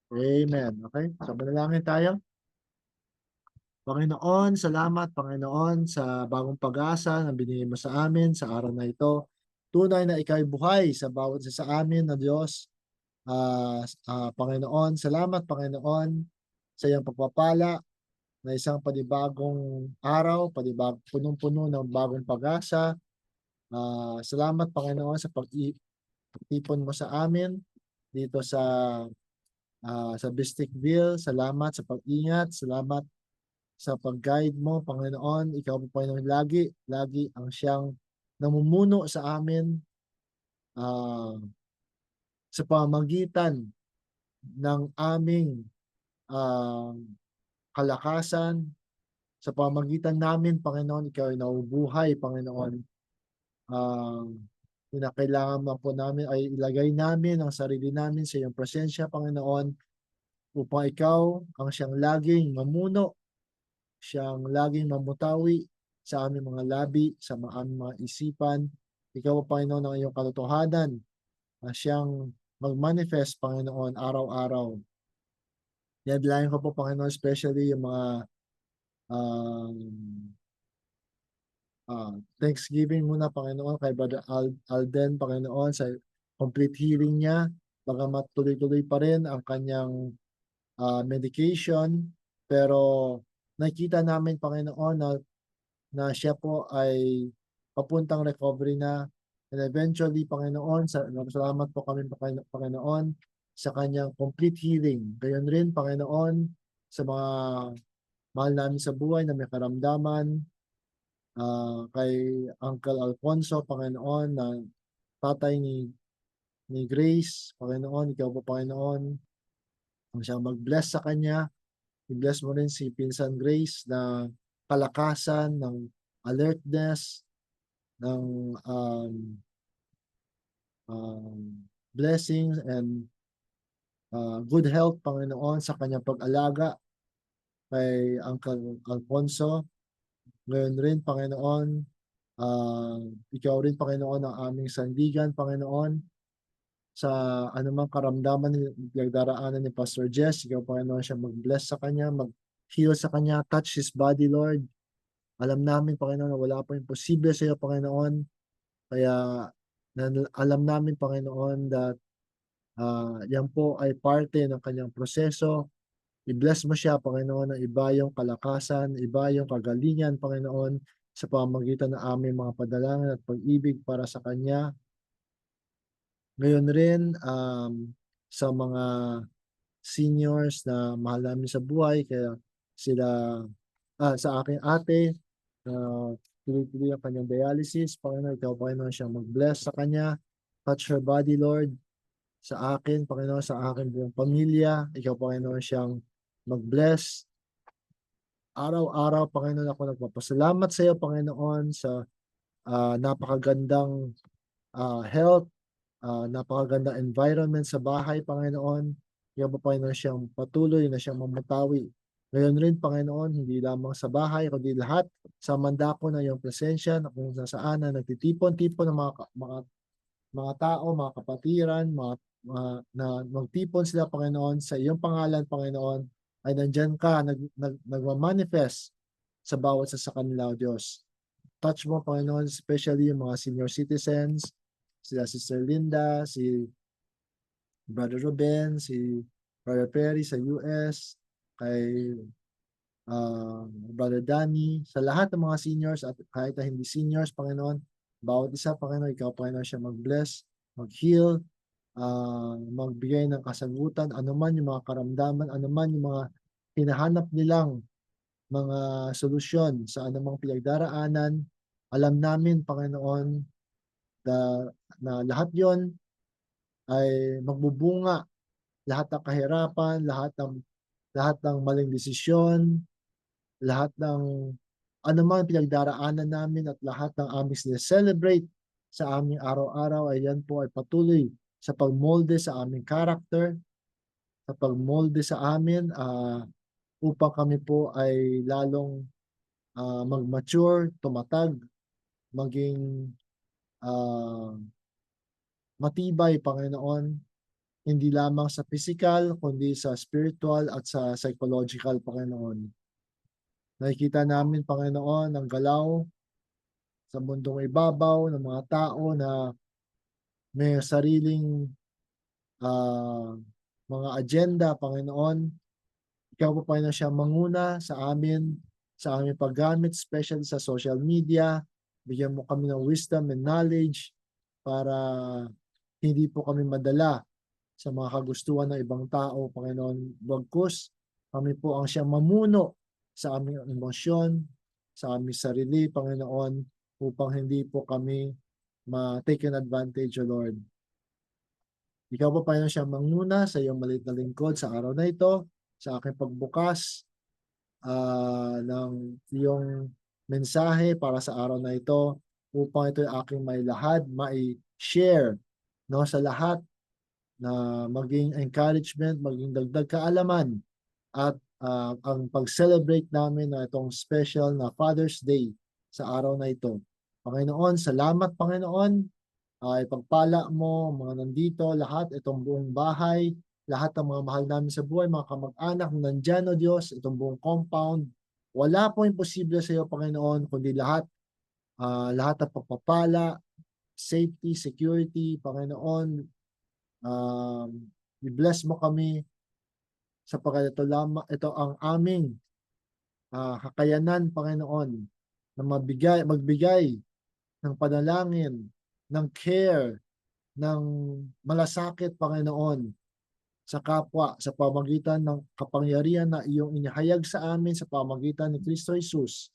Amen. Okay? So, manalangin tayo. Panginoon, salamat, Panginoon, sa bagong pag-asa na binigay mo sa amin sa araw na ito. Tunay na ikaw'y buhay sa bawat isa sa amin na Diyos. Panginoon, salamat, Panginoon, sa iyong pagpapala na isang panibagong araw, punong-puno ng bagong pag-asa. Salamat, Panginoon, sa pag-ipon mo sa amin dito sa Bisticville. Salamat sa pag-ingat. Salamat sa pag-guide mo, Panginoon. Ikaw po, Panginoon, lagi ang siyang namumuno sa amin ah, sa pamagitan ng aming ah, kalakasan. Sa pamagitan namin, Panginoon, ikaw ay naubuhay, Panginoon. Kinakailangan man po namin ay ilagay namin ang sarili namin sa iyong presensya, Panginoon, upang ikaw ang siyang laging mamuno, siyang laging mamutawi sa aming mga labi, sa aming mga isipan. Ikaw, Panginoon, ang iyong katotohanan na siyang mag-manifest, Panginoon, araw-araw. Dinadalayan ko po, Panginoon, especially yung mga um, Thanksgiving muna, Panginoon, kay Brother Alden, Panginoon, sa complete healing niya. Bagamat tuloy-tuloy pa rin ang kanyang medication. Pero nakita namin, Panginoon, na siya po ay papuntang recovery na. And eventually, Panginoon, salamat po kami, Panginoon, sa kanyang complete healing. Gayon rin, Panginoon, sa mga mahal namin sa buhay na may karamdaman, kay Uncle Alfonso, Panginoon, na tatay ni Grace, Panginoon, ikaw po, Panginoon, ang siyang mag-bless sa kanya. I-bless mo rin si Pinsan Grace na kalakasan, ng alertness, ng blessings and good health, Panginoon, sa kanyang pag-alaga kay Uncle Alfonso. Ngayon rin, Panginoon, ikaw rin, Panginoon, ang aming sandigan, Panginoon, sa anumang karamdaman na pinagdaraanan ni Pastor Jess. Ikaw, Panginoon, siya mag-bless sa kanya, mag-heal sa kanya, touch his body, Lord. Alam namin, Panginoon, na wala po imposible sa iyo, Panginoon. Kaya alam namin, Panginoon, that yan po ay parte ng kanyang proseso. I-bless mo siya, Panginoon, ng iba yung kalakasan, iba yung kagalingan, Panginoon, sa pamamagitan ng aming mga padalangin at pag-ibig para sa kanya. Ngayon rin, sa mga seniors na mahal namin sa buhay, kaya sila, sa aking ate, na tuloy-tuloy ang kanyang dialysis, Panginoon, ikaw, Panginoon, siyang mag-bless sa kanya. Touch her body, Lord. Sa akin, Panginoon, sa aking buong pamilya, ikaw, Panginoon, siyang mag-bless. Araw-araw, Panginoon, ako nagpapasalamat sa iyo, Panginoon, sa napakagandang health, napakagandang environment sa bahay, Panginoon. Ikaw po, Panginoon, siyang patuloy na siyang mamatawi. Ngayon rin, Panginoon, hindi lamang sa bahay, kundi lahat sa mandako na iyong presensya, na kung saan na nagtitipon-tipon ng mga tao, mga kapatiran, na magtipon sila, Panginoon, sa iyong pangalan, Panginoon, ay nandyan ka, nagmamanifest sa bawat sa kanila, O Diyos. Touch mo, Panginoon, especially yung mga senior citizens, sila Sister Linda, si Brother Ruben, si Brother Perry sa US, kay Brother Danny, sa lahat ng mga seniors at kahit na hindi seniors, Panginoon, bawat isa, Panginoon, ikaw, Panginoon, siya mag-bless, mag-heal, magbigay ng kasagutan, anuman yung mga karamdaman, anuman yung mga hinahanap nilang mga solusyon sa anumang pinagdaraanan. Alam namin, Panginoon, na lahat yon ay magbubunga, lahat ng kahirapan, lahat ng maling desisyon, lahat ng anumang pinagdaraanan namin at lahat ng aming celebrate sa aming araw-araw ay yan po ay patuloy sa pagmolde sa aming character, sa pagmolde sa amin upang kami po ay lalong mag-mature, tumatag, maging matibay, Panginoon, hindi lamang sa physical, kundi sa spiritual at sa psychological, Panginoon. Nakikita namin, Panginoon, ang galaw sa mundong ibabaw ng mga tao na may sariling mga agenda, Panginoon. Ikaw po, Panginoon, siya manguna sa aming paggamit, especially sa social media. Bigyan mo kami ng wisdom and knowledge para hindi po kami madala sa mga kagustuhan ng ibang tao, Panginoon. Bagkus, kami po ang siyang mamuno sa aming emosyon, sa aming sarili, Panginoon, upang hindi po kami ma-taken advantage, O Lord. Ikaw po, Panginoon, siyang manguna sa iyong maliit na lingkod sa araw na ito, sa aking pagbukas ng iyong mensahe para sa araw na ito, upang ito ay aking mai-share, no, sa lahat, na maging encouragement, maging dagdag kaalaman, at ang pag-celebrate namin na itong special na Father's Day sa araw na ito. Panginoon, salamat, Panginoon. Ipagpala mo mga nandito, lahat, itong buong bahay, lahat ng mga mahal namin sa buhay, mga kamag-anak na nandyan, O Diyos, itong buong compound. Wala po imposible sa iyo, Panginoon, kundi lahat ng pagpapala, safety, security, Panginoon. I-bless mo kami sapagkat ito ang aming kakayanan, Panginoon, na magbigay ng panalangin, ng care, ng malasakit, Panginoon, sa kapwa sa pamagitan ng kapangyarihan na iyong inihayag sa amin sa pamagitan ni Kristo Jesus.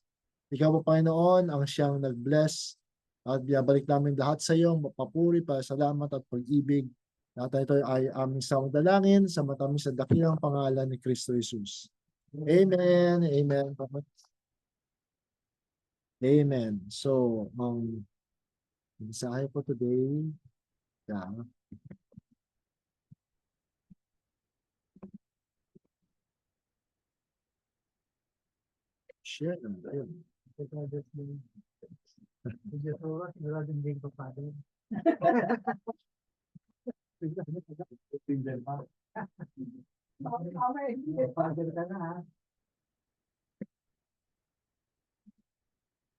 Ikaw po, Panginoon, ang siyang nag-bless at binabalik namin lahat sa iyo, papuri, salamat at pag-ibig. Lahat ito ay aming dalangin sa matamis sa dakilang pangalan ni Kristo Jesus. Amen. Amen. Amen. So, mensahe po today, share na tayo.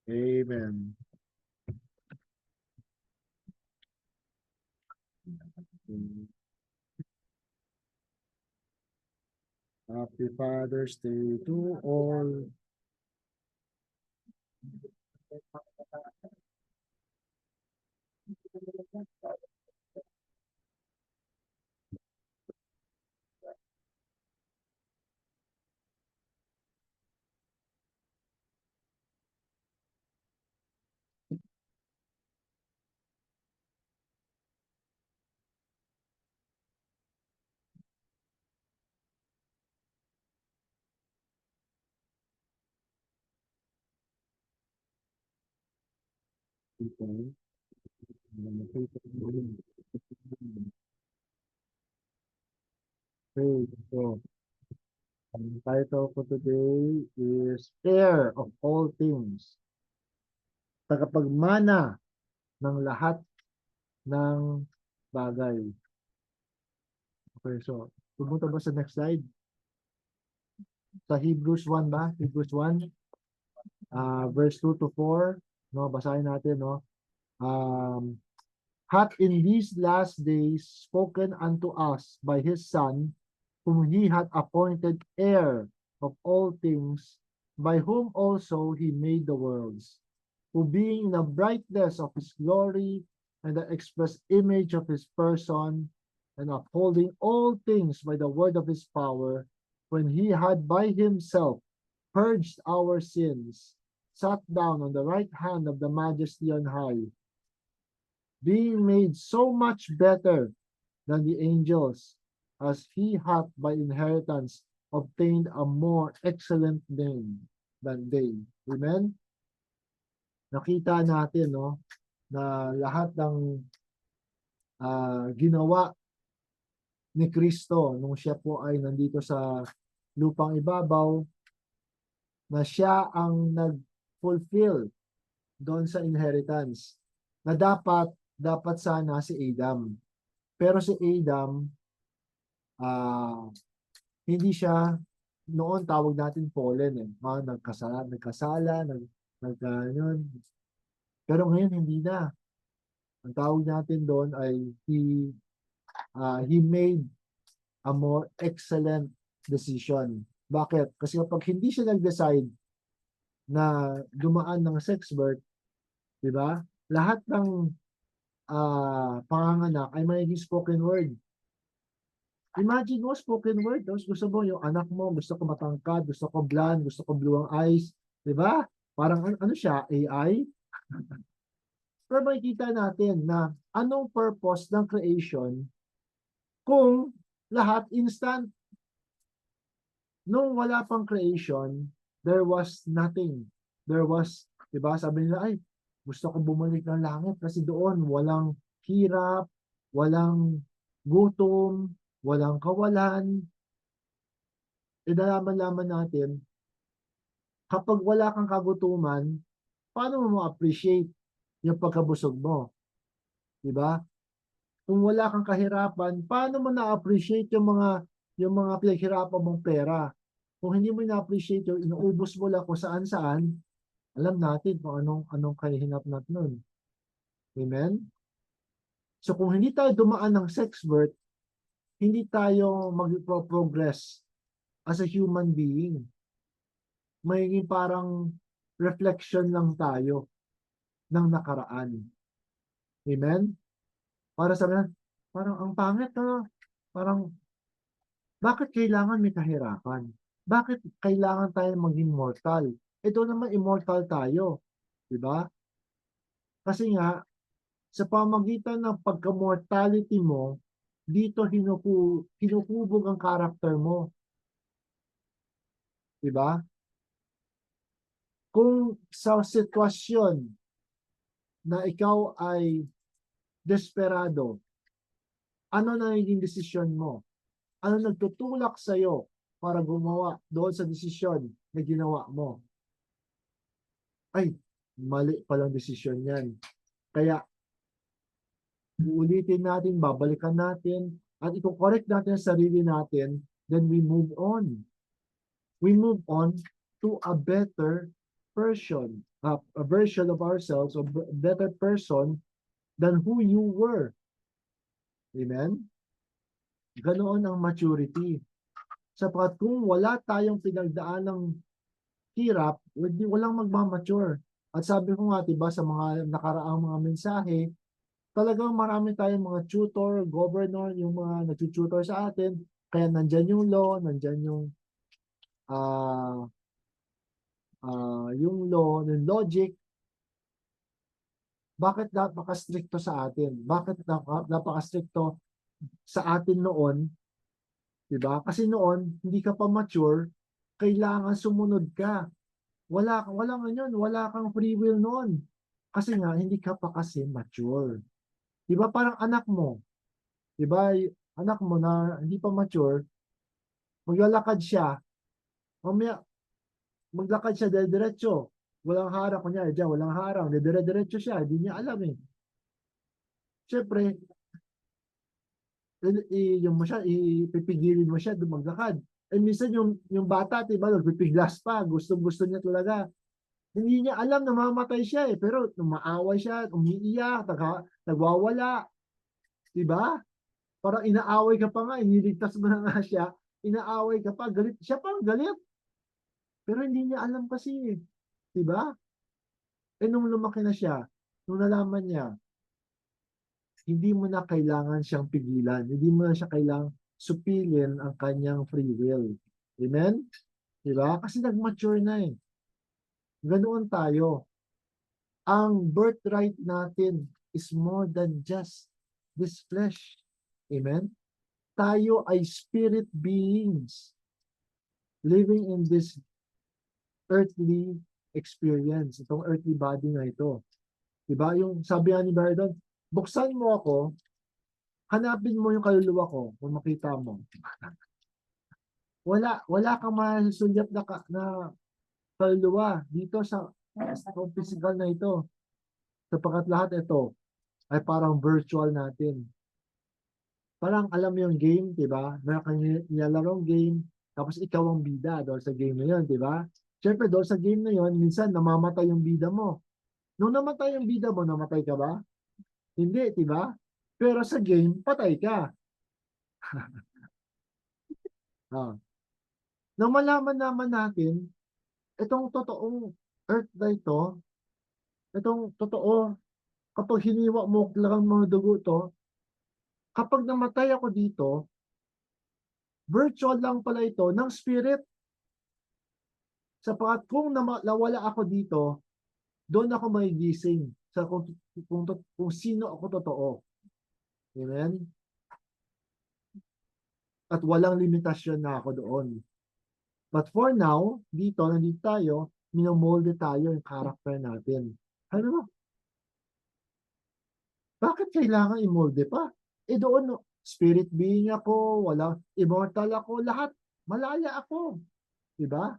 Amen. Happy Father's Day to all. People. Okay, so ang title ko today is Heir of All Things. Tagapagmana ng lahat ng bagay. Okay, so pumunta ba sa next slide? Sa Hebrews 1 ba? Hebrews 1, verse 2 to 4. No, basahin natin, no? Hath in these last days spoken unto us by his Son, whom he hath appointed heir of all things, by whom also he made the worlds, who being in the brightness of his glory and the express image of his person, and upholding all things by the word of his power, when he had by himself purged our sins, sat down on the right hand of the Majesty on high, being made so much better than the angels, as he hath by inheritance obtained a more excellent name than they. Amen? Nakita natin, no, na lahat ng ginawa ni Kristo nung siya po ay nandito sa lupang ibabaw, na siya ang nag-fulfill doon sa inheritance na dapat sana si Adam. Pero si Adam ah, hindi siya, noon tawag natin fallen eh. Nagkasala, yun. Pero ngayon hindi na. Ang tawag natin doon ay he made a more excellent decision. Bakit? Kasi kapag hindi siya nag-decide na dumaan ng sex birth, di ba? Lahat ng panganganak ay magiging spoken word. Imagine mo, spoken word, tapos gusto mo yung anak mo, gusto ko matangkad, gusto ko blonde, gusto ko blue ang eyes, di ba? Parang ano siya, AI? Pero makikita natin na anong purpose ng creation kung lahat instant. Nung wala pang creation, there was nothing. There was, di ba, sabi nila, ay, gusto ko bumalik ng langit kasi doon walang hirap, walang gutom, walang kawalan. E nalaman-laman natin, kapag wala kang kagutuman, paano mo ma-appreciate yung pagkabusog mo? Di ba? Kung wala kang kahirapan, paano mo na-appreciate yung mga pinaghirapan mong pera? Kung hindi mo na-appreciate yung inuubos mo lang kung saan-saan, alam natin kung anong kahihinatnan nun. Amen? So kung hindi tayo dumaan ng sex birth, hindi tayo mag-progress as a human being. Magiging parang reflection lang tayo ng nakaraan. Amen? Para sabihin, parang ang pangit na, parang bakit kailangan may kahirapan? Bakit kailangan tayo maging mortal? Ito naman immortal tayo. Di ba? Kasi nga, sa pamagitan ng pagka-mortality mo, dito hinuhubog ang karakter mo. Di ba? Kung sa sitwasyon na ikaw ay desperado, ano na naging desisyon mo? Ano nagtutulak sa'yo para gumawa doon sa desisyon na ginawa mo? Ay, mali palang desisyon yan. Kaya, uulitin natin, babalikan natin, at i-correct natin ang sarili natin, then we move on. We move on to a better version, a version of ourselves, a better person than who you were. Amen? Ganoon ang maturity. Sapagkat kung wala tayong pinagdaan ng hirap, walang magmamature. At sabi ko nga, diba, sa mga nakaraang mga mensahe, talagang marami tayong mga tutor, governor, yung mga nag-tutor sa atin. Kaya nandyan yung law, nandyan uh, yung law, yung logic. Bakit napaka-stricto sa atin? Bakit napaka-stricto sa atin noon? Diba? Kasi noon, hindi ka pa mature, kailangan sumunod ka. Wala ngayon, wala kang free will noon. Kasi nga, hindi ka pa kasi mature. Diba parang anak mo, diba, anak mo na hindi pa mature, maglalakad siya, mamaya, maglakad siya diretso, walang harang, kunyari dyan, walang harang, dire-diretso siya, hindi niya alam eh. Siyempre, yung mo siya, ipipigilin mo siya maglakad. Eh minsan yung bata, diba, nagpipiglas pa, gusto niya talaga. Hindi niya alam na mamatay siya eh, pero maaway siya, umiiyak, nagwawala, diba? Parang inaaway ka pa nga, iniligtas mo na nga siya, inaaway ka pa, galit, siya pa galit. Pero hindi niya alam kasi eh, diba? Eh nung lumaki na siya, nung nalaman niya, hindi mo na kailangan siyang pigilan. Hindi mo na siya kailangang supilin ang kanyang free will. Amen? Diba? Kasi nag-mature na eh. Ganoon tayo. Ang birthright natin is more than just this flesh. Amen? Tayo ay spirit beings living in this earthly experience, itong earthly body na ito. Diba? Yung sabi nga ni Bardon, buksan mo ako, hanapin mo yung kaluluwa ko kung makita mo. Wala kang masusulyap na kaluluwa dito sa physical na ito. Sapagkat lahat ito ay parang virtual natin. parang alam mo yung game, di ba? Meron kang nilalarong game, tapos ikaw ang bida doon sa game na yun, di ba? Siyempre, doon sa game na yun, minsan namamatay yung bida mo. Nung namatay yung bida mo, namatay ka ba? Hindi, di ba? Pero sa game, patay ka. Ah. Nang malaman naman natin, itong totoong earth na ito, itong totoo, kapag hiniwa mo lang mga dugo to, kapag namatay ako dito, virtual lang pala ito ng spirit. Sapagat kung nawala ako dito, doon ako magigising sa kung sino ako totoo. Amen? At walang limitasyon na ako doon. But for now, nandito tayo, minomolde tayo yung character natin. Ano mo? Bakit kailangan imolde pa? Doon, no, spirit being ako, wala, immortal ako, lahat, malaya ako. Diba?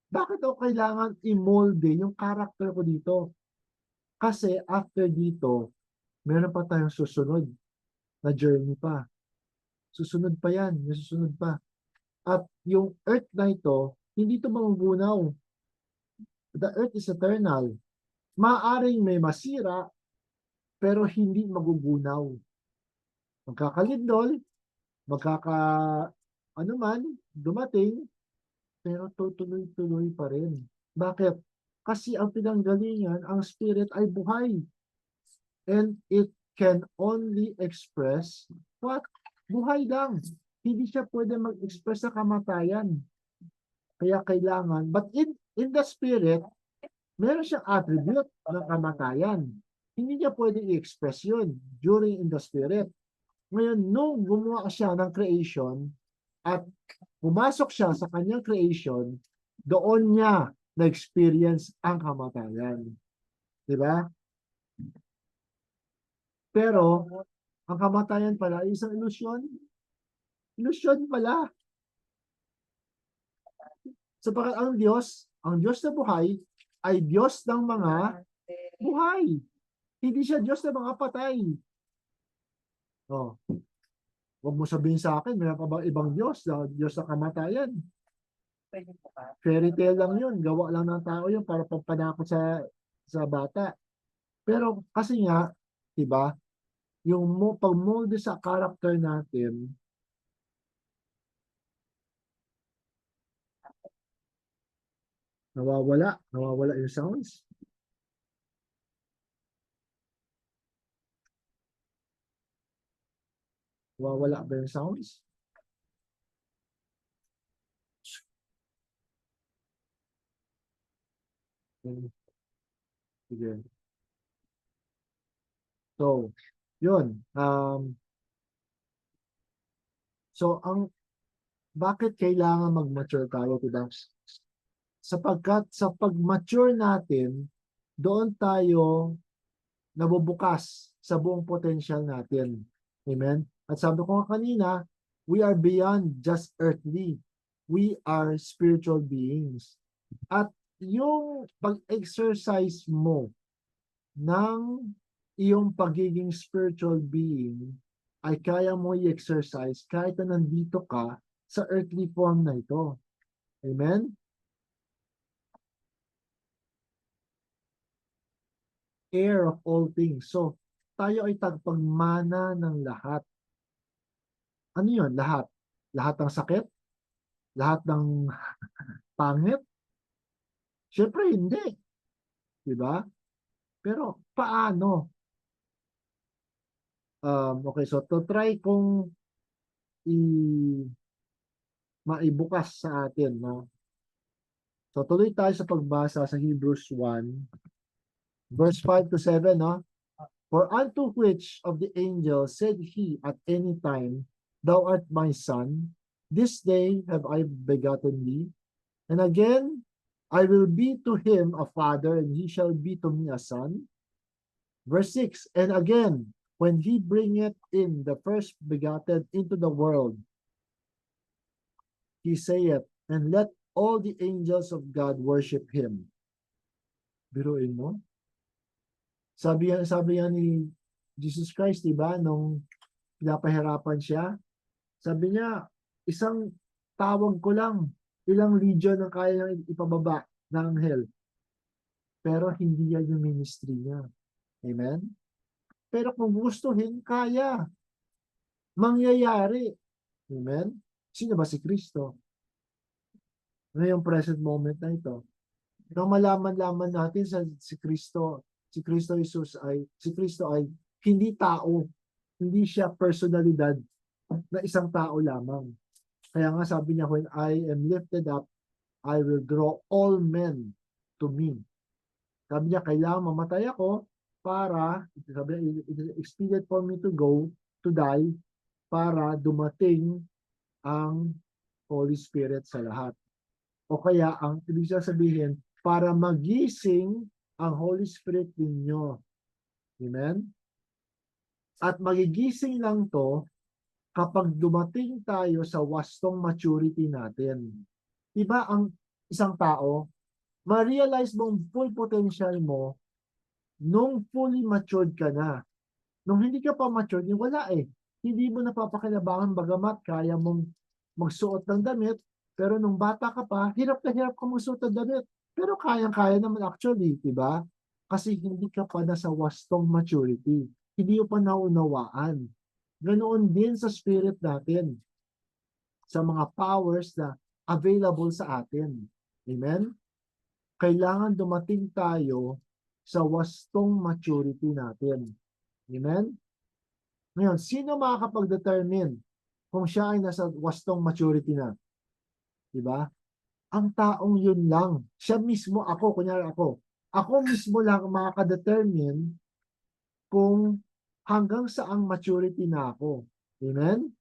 Bakit ako kailangan imolde yung character ko dito? Kasi after dito, meron pa tayong susunod na journey pa. Susunod pa yan, yung susunod pa. At yung earth na ito, hindi ito magugunaw. The earth is eternal. Maaring may masira, pero hindi magugunaw. Magkakalindol, magkaka ano man, dumating, pero tutuloy-tuloy pa rin. Bakit? Kasi ang pinanggalingan, ang spirit ay buhay. And it can only express what? Buhay lang. Hindi siya pwede mag-express sa kamatayan. Kaya kailangan, but in the spirit, meron siyang attribute ng kamatayan. Hindi niya pwede i-express yun during in the spirit. Ngayon, nung gumawa siya ng creation at pumasok siya sa kanyang creation, doon niya na-experience ang kamatayan. Di ba? Pero, ang kamatayan pala ay isang ilusyon. Ilusyon pala. Sapagat ang Diyos na buhay, ay Diyos ng mga buhay. Hindi siya Diyos ng mga patay. Oh, huwag mo sabihin sa akin, meron ka bang ibang Diyos, Diyos ng kamatayan? Fairy tale lang yun. Gawa lang ng tao yun para pagpanakot sa bata. Pero kasi nga, diba, yung pag-molde sa character natin, nawawala yung sounds. Nawawala ba yung sounds? Sige. So, yun. So, bakit kailangan mag-mature tayo, diba? Sapagkat sa pag-mature natin, doon tayo nabubukas sa buong potential natin. Amen? At sabi ko nga kanina, we are beyond just earthly. We are spiritual beings. At yung pag-exercise mo ng iyong pagiging spiritual being ay kaya mo i-exercise kahit na nandito ka sa earthly form na ito. Amen? Heir of all things. So, tayo ay tagpagmana ng lahat. Ano yun? Lahat. Lahat ng sakit? Lahat ng pangit? Siyempre, hindi. Diba? Pero, paano? Okay, so to try kong maibukas sa atin, no? So, tuloy tayo sa pagbasa sa Hebrews 1, verse 5 to 7, no? For unto which of the angels said he at any time, Thou art my son, this day have I begotten thee. And again, I will be to him a father, and he shall be to me a son. Verse 6, and again, when he bringeth in the first begotten into the world, he saith, and let all the angels of God worship him. Biruin mo. Sabi yan ni Jesus Christ, diba, nung pinapahirapan siya. Sabi niya, isang tawag ko lang, ilang legion ang kaya niyang ipababa ng anghel. Pero hindi yan yung ministry niya. Amen? Pero kung gustuhin, kaya. Mangyayari. Amen? Sino ba si Kristo? Ngayong present moment na ito. Nang malaman-laman natin si Kristo Jesus ay, si Kristo ay hindi tao, hindi siya personalidad na isang tao lamang. Kaya nga sabi niya, when I am lifted up, I will draw all men to me. Sabi niya, kailangan mamatay ako para, sabi niya, it is expedient for me to go, to die, para dumating ang Holy Spirit sa lahat. O kaya, ang ibig sabihin, para magising ang Holy Spirit ninyo. Amen? At magigising lang to kapag dumating tayo sa wastong maturity natin. Diba ang isang tao, ma-realize mo ang full potential mo nung fully matured ka na. Nung hindi ka pa matured, wala eh. Hindi mo napapakinabangan bagamat kaya mong magsuot ng damit, pero nung bata ka pa, hirap na hirap ka magsuot ng damit. Pero kayang-kaya naman actually, di ba? Kasi hindi ka pa nasa wastong maturity. Hindi mo pa naunawaan. Ganoon din sa spirit natin, sa mga powers na available sa atin. Amen? Kailangan dumating tayo sa wastong maturity natin. Amen? Ngayon, sino makakapag-determine kung siya ay nasa wastong maturity na? Diba? Ang taong yun lang. Siya mismo, ako, kunyari ako. Ako mismo lang makaka-determine kung hanggang saang maturity na ako. Amen?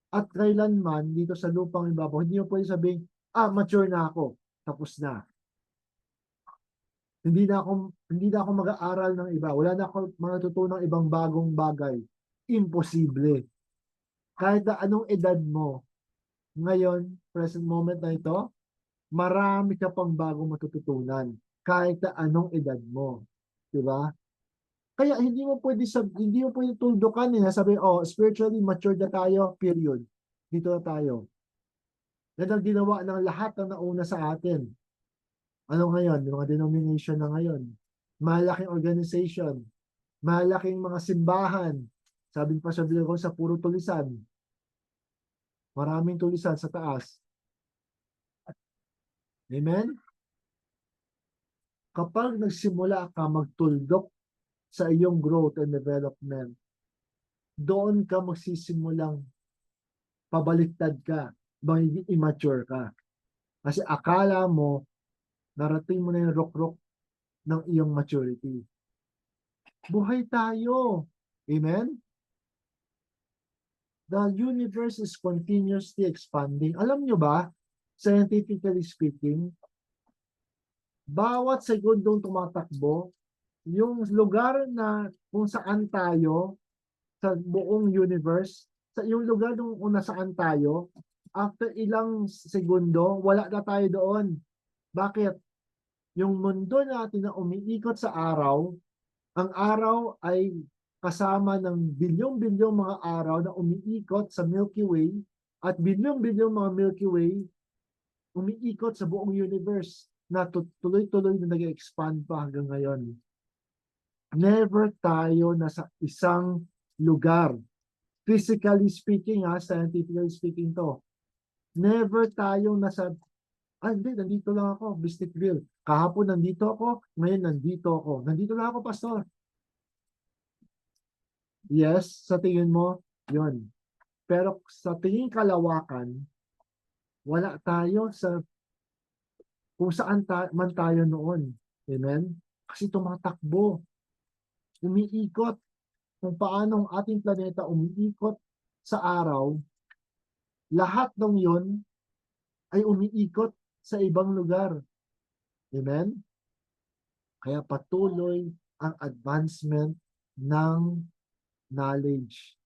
At kailanman, dito sa lupang ibabaw, hindi mo pwede sabihin, mature na ako. Tapos na. Hindi na ako mag-aaral ng iba. Wala na ako matutunan ng ibang bagong bagay. Imposible. Kahit na anong edad mo, ngayon, present moment na ito, marami ka pang bagong matututunan. Kahit na anong edad mo. Di ba? Kaya hindi mo pwede tuldukan sabi, spiritually mature na tayo, period. Dito na tayo. Yan ang ginawa ng lahat ng nauna sa atin. Ano ngayon? Yung mga denomination na ngayon. Malaking organization. Malaking mga simbahan. Sabi pa sa Biblia ko sa puro tulisan. Maraming tulisan sa taas. Amen? Kapag nagsimula ka magtuldok sa iyong growth and development, doon ka magsisimulang pabaliktad ka, magiging immature ka. Kasi akala mo, narating mo na yung rok-rok ng iyong maturity. Buhay tayo. Amen? The universe is continuously expanding. Alam nyo ba, scientifically speaking, bawat segundong tumatakbo, yung lugar na kung saan tayo sa buong universe, sa yung lugar kung nasaan tayo, after ilang segundo, wala na tayo doon. Bakit? Yung mundo natin na umiikot sa araw, ang araw ay kasama ng bilyong-bilyong mga araw na umiikot sa Milky Way at bilyong-bilyong mga Milky Way umiikot sa buong universe na tuloy-tuloy na nag-expand pa hanggang ngayon. Never tayo nasa isang lugar. Physically speaking, scientifically speaking to. Never tayong nasa, hindi, nandito lang ako, Bisticville. Kahapon nandito ako, ngayon nandito ako. Nandito lang ako, Pastor. Yes, sa tingin mo, yun. Pero sa tingin kalawakan, wala tayo sa kung saan man tayo noon. Amen? Kasi tumatakbo. Umiikot. Kung paano ang ating planeta umiikot sa araw, lahat ng yun ay umiikot sa ibang lugar. Amen? Kaya patuloy ang advancement ng knowledge,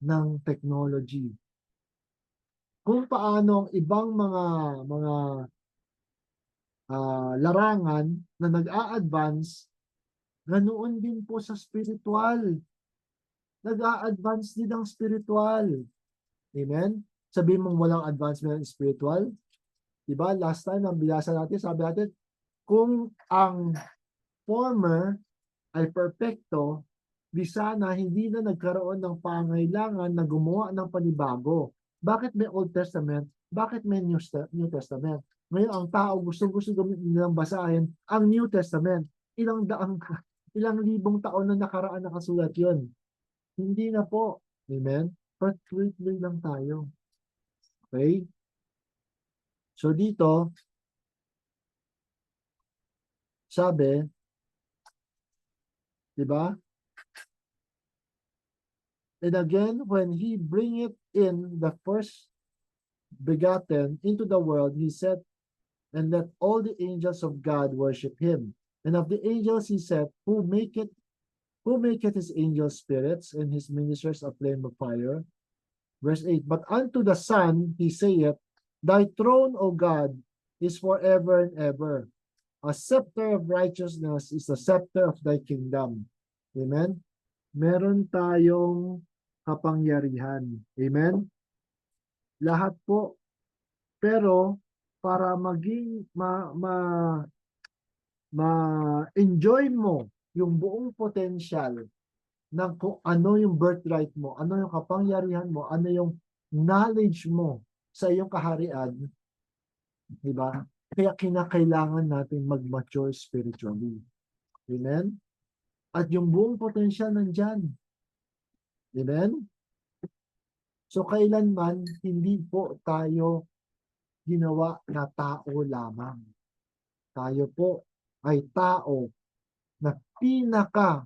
ng technology. Kung paano ang ibang mga larangan na nag-a-advance, ganoon din po sa spiritual. nag-a-advance din ang spiritual. Amen? Sabihin mong walang advancement ng spiritual. Diba? Last time, ang binasa natin, sabi natin, kung ang former ay perfecto, di sana hindi na nagkaroon ng pangailangan na gumawa ng panibago. Bakit may Old Testament? Bakit may New Testament? Ngayon, ang tao gusto nilang basahin ang New Testament. Ilang libong taon na nakaraan nakasulat yun. Hindi na po. Amen? Tuloy-tuloy lang tayo. Okay? So dito, sabi, di ba? And again, when he bring it in the first begotten into the world, he said, and let all the angels of God worship him. And of the angels he said, who maketh his angels spirits and his ministers a flame of fire. Verse 8, but unto the Son he saith, thy throne, O God, is forever and ever. A scepter of righteousness is the scepter of thy kingdom. Amen? Meron tayong kapangyarihan. Amen? Lahat po. Pero para maging ma-enjoy mo yung buong potential ng kung ano yung birthright mo, ano yung kapangyarihan mo, ano yung knowledge mo sa iyong kaharian, di ba? Kaya kinakailangan natin mag-mature spiritually. Amen? At yung buong potential nandyan. Amen? So kailanman hindi po tayo ginawa na tao lamang. Tayo po ay tao na pinaka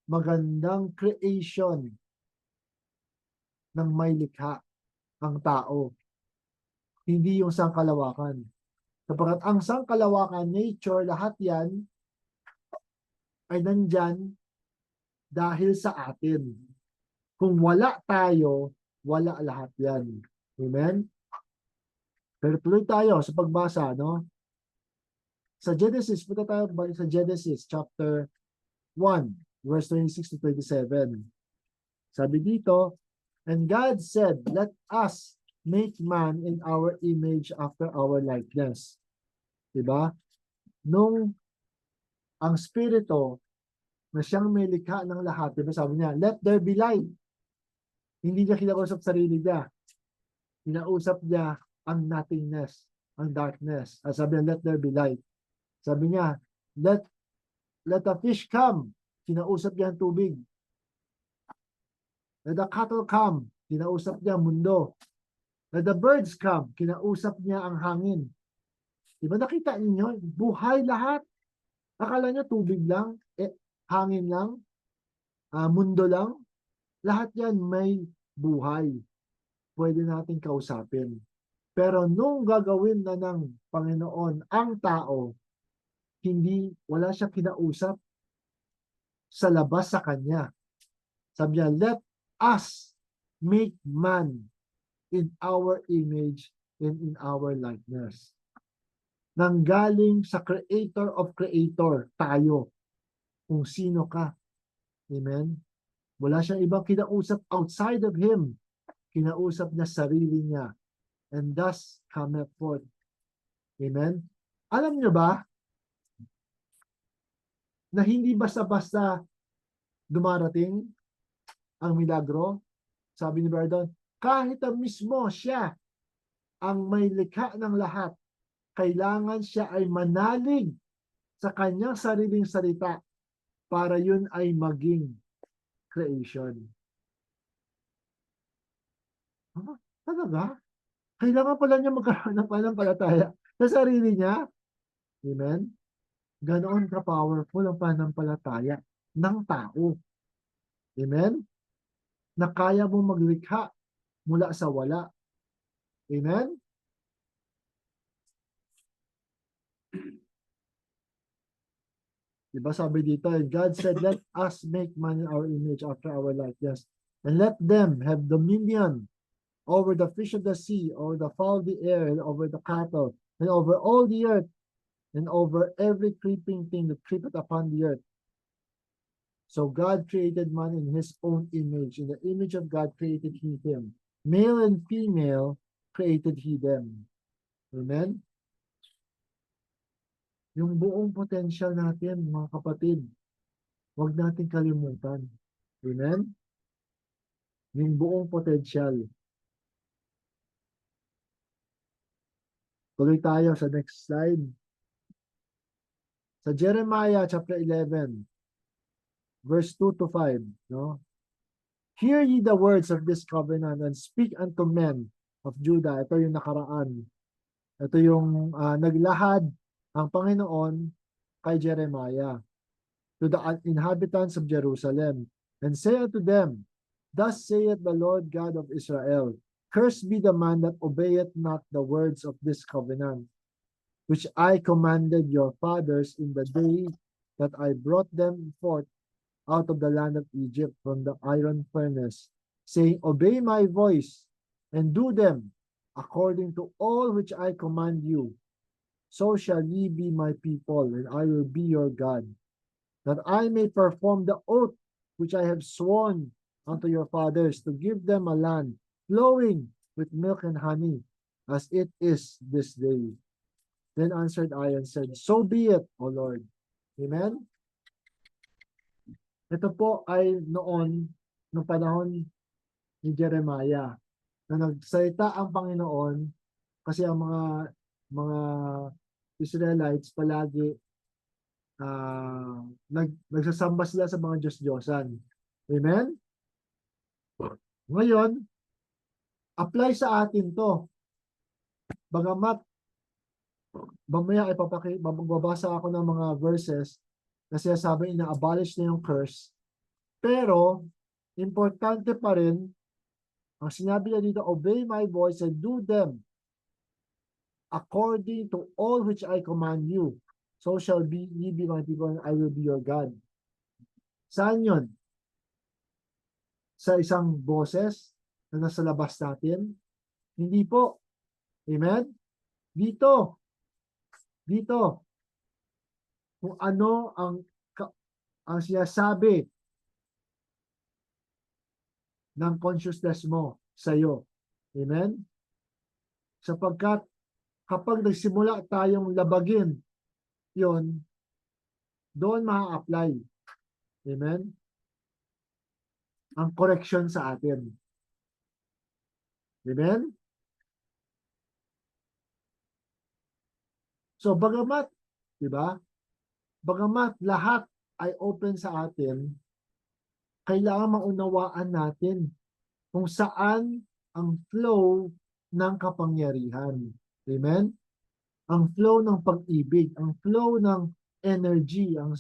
magandang creation ng may likha ang tao. Hindi yung sangkalawakan. Sapagkat ang sangkalawakan, nature, lahat yan ay nandyan dahil sa atin. Kung wala tayo, wala lahat yan. Amen? Pero tuloy tayo sa pagbasa, no? Sa Genesis, punta tayo balik sa Genesis chapter 1, verse 26 to 27. Sabi dito, and God said, let us make man in our image after our likeness. Diba? Nung ang spirito na siyang may likha ng lahat, diba sabi niya, let there be light. Hindi niya kinausap sarili niya. Kinausap niya ang nothingness, ang darkness. At sabi niya, let there be light. Sabi niya, let a fish come. Kinausap niya ang tubig. Let the cattle come. Kinausap niya ang mundo. Let the birds come. Kinausap niya ang hangin. Diba nakita niyo? Buhay lahat. Akala niyo tubig lang, hangin lang, mundo lang. Lahat yan may buhay. Pwede natin kausapin. Pero nung gagawin na ng Panginoon ang tao, wala siya kinausap sa labas sa kanya. Sabi niya, let us make man in our image and in our likeness. Nanggaling sa creator of creator, tayo. Kung sino ka. Amen? Wala siyang ibang kinausap outside of him. Kinausap niya sarili niya. And thus cometh forth. Amen? Alam niyo ba na hindi basta-basta dumarating ang milagro? Sabi ni Bardon, kahit ang mismo siya ang may likha ng lahat, kailangan siya ay manalig sa kanyang sariling salita para yun ay maging creation. Talaga? Kailangan pala niya magkaroon ng pananampalataya sa sarili niya. Amen? Ganoon ka-powerful ang pananampalataya ng tao. Amen? Na kaya mo maglikha mula sa wala. Amen? Diba sabi dito, God said, let us make man in our image after our likeness, and let them have dominion over the fish of the sea, over the fowl of the air, and over the cattle, and over all the earth, and over every creeping thing that creepeth upon the earth. So God created man in his own image. In the image of God created he him. Male and female created he them. Amen? Yung buong potential natin, mga kapatid, huwag natin kalimutan. Amen? Yung buong potential. Tuloy tayo sa next slide. Sa Jeremiah chapter 11, verse 2 to 5, no? Hear ye the words of this covenant and speak unto men of Judah. Ito yung nakaraan. Ito yung naglahad ang Panginoon kay Jeremiah to the inhabitants of Jerusalem, and say unto them, Thus saith the Lord God of Israel, Cursed be the man that obeyeth not the words of this covenant, which I commanded your fathers in the day that I brought them forth out of the land of Egypt from the iron furnace, saying, Obey my voice, and do them according to all which I command you. So shall ye be my people, and I will be your God, that I may perform the oath which I have sworn unto your fathers, to give them a land flowing with milk and honey, as it is this day. Then answered I and said, So be it, O Lord. Amen? Ito po ay noong panahon ni Jeremiah, na nagsalita ang Panginoon, kasi ang mga Israelites palagi nagsasamba sila sa mga Diyos-Diyosan. Amen? Ngayon, apply sa atin to. Bagamat, mamaya magbabasa ako ng mga verses na sinasabi ina-abolish na yung curse. Pero, importante pa rin, ang sinabi niya dito, obey my voice and do them according to all which I command you. So shall ye be my people, and I will be your God. Saan yun? Sa isang boses na nasa labas natin? Hindi po. Amen? Dito. Dito. Kung ano ang sinasabi ng consciousness mo sa iyo. Amen? Sapagkat kapag nagsimula tayong labagin yon, doon ma-apply. Amen? Ang correction sa atin. Amen? So, bagamat, di ba? Bagamat lahat ay open sa atin, kailangan maunawaan natin kung saan ang flow ng kapangyarihan. Amen? Ang flow ng pag-ibig, ang flow ng energy, ang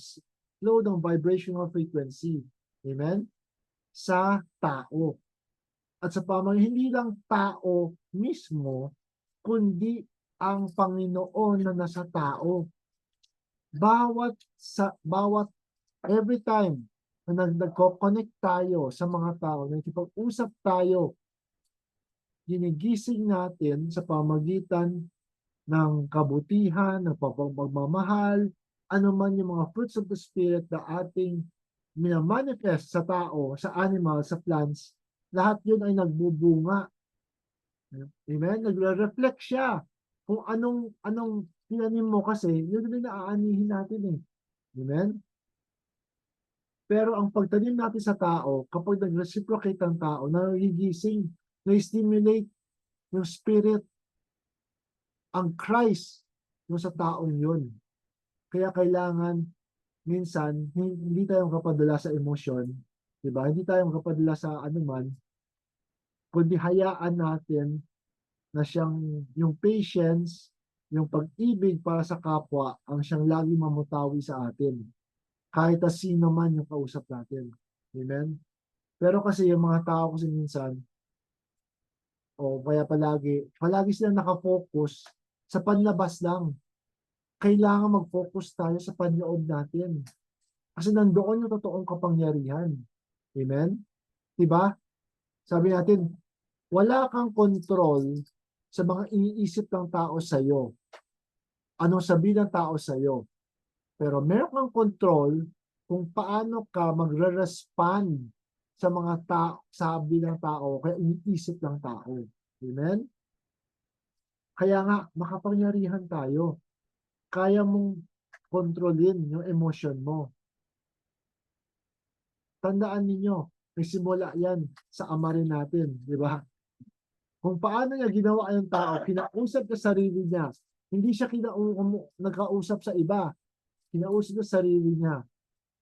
flow ng vibrational frequency. Amen? Sa tao. At sa hindi lang tao mismo, kundi ang Panginoon na nasa tao. Bawat every time na nagko-connect tayo sa mga tao, nakikipag-usap tayo, ginigising natin sa pamagitan ng kabutihan, ng pagmamahal, ano man yung mga fruits of the Spirit na ating minamanifest sa tao, sa animal, sa plants, lahat yun ay nagbubunga. Amen? Nagre-reflect siya kung anong tinanim mo, kasi yun din naaanihin natin eh. Amen? Pero ang pagtanim natin sa tao, kapag nag-reciprocate ang tao, nagigising, na-stimulate yung spirit, ang Christ yung sa taong yun. Kaya kailangan minsan hindi tayo makapadala sa emosyon, di ba? Hindi tayo makapadala sa anuman, kundi hayaan natin na yung patience, yung pag-ibig para sa kapwa ang siyang lagi mamutawi sa atin. Kahit sino man yung kausap natin. Amen? Pero kasi yung mga tao kasi minsan, kaya palagi silang nakafocus sa panlabas lang. Kailangan mag-focus tayo sa panloob natin. Kasi nandoon yung totoong kapangyarihan. Amen? Diba? Sabi natin, wala kang control sa mga iniisip ng tao sa iyo. Anong sabihin ng tao sa iyo? Pero meron kang control kung paano ka magre-respond sa mga sabi ng tao, kaya iniisip ng tao. Amen? Kaya nga, makapangyarihan tayo. Kaya mong kontrolin yung emosyon mo. Tandaan ninyo, nagsimula yan sa ama rin natin, di ba? Kung paano niya ginawa yung tao, kinausap sa sarili niya. Hindi siya nagkausap sa iba. Kinausap sa sarili niya.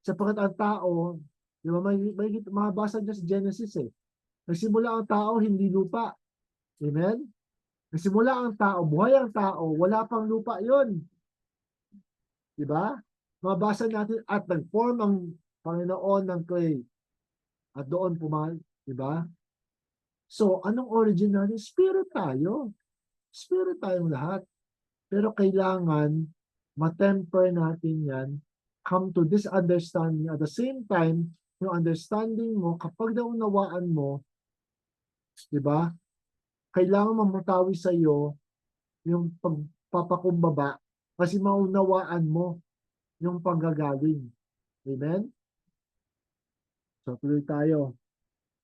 Sapagkat ang tao, di ba, may mabasa niya sa Genesis eh. Nagsimula ang tao, hindi lupa. Amen? Nagsimula ang tao, buhay ang tao, wala pang lupa yon. Di ba? Mabasa natin at nag-form ang Panginoon ng clay. At doon pumal, di ba? So, anong origin natin? Spirit tayo. Spirit tayong lahat. Pero kailangan matemper natin yan, come to this understanding. At the same time, yung understanding mo, kapag naunawaan mo, di ba, kailangan mamutawi sa iyo yung pagpapakumbaba kasi maunawaan mo yung panggagaling. Amen? So, tuloy tayo.